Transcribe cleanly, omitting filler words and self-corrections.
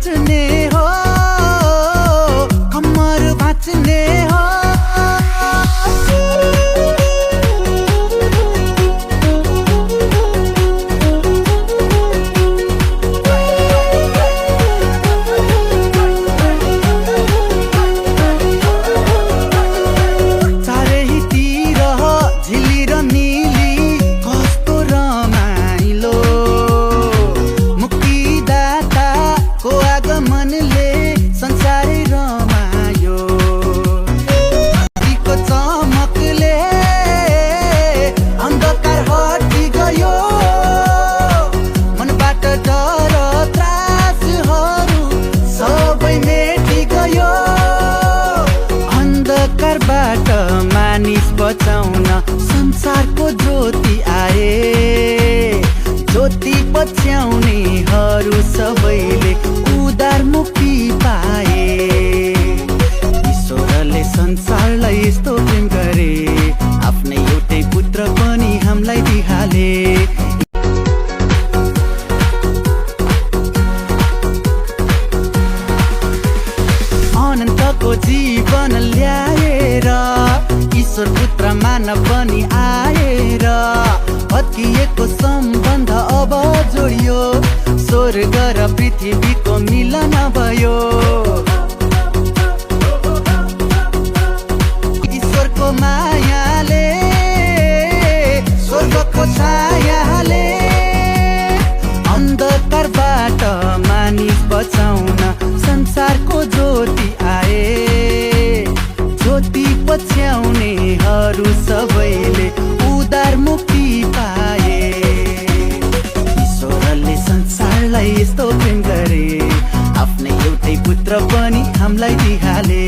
बाँच्ने हो, कम्मर बाँच्ने हो। चारैतिर झिली र नीली कस्तो रमाइलो, मुक्तिदाताको आगमनले संसारै रमायो। दीपको चमकले अन्धकार हटि गयो, मनबाट डर त्रासहरू सबै मेटि गयो। अन्धकारबाट मानिस बचाउन संसारको ज्योति आए, ज्योति पछ्याउनेहरू सबैले उदार मुक्ति पाए। ईश्वरले संसारलाई यस्तो प्रेम गरे, आफ्नै एउटै पुत्र पनि हामीलाई दिहाले। अनन्तको जीवन ल्याएर ईश्वर पुत्र मानव बनी आएर भत्किएको सम्बन्ध अब जोडियो, स्वर्ग र पृथ्वीको मिलन भयो। ईश्वरको मायाले, स्वर्गको छायाले अन्धकारबाट मानिस बचाउन संसारको ज्योति आए, ज्योति पछ्याउनेहरू सबैले उदार मुक्ति पाए। ईश्वरले संसारलाई यस्तो प्रेम गरे, आफ्नै एउटै पुत्र पनि हामीलाई दिहाले।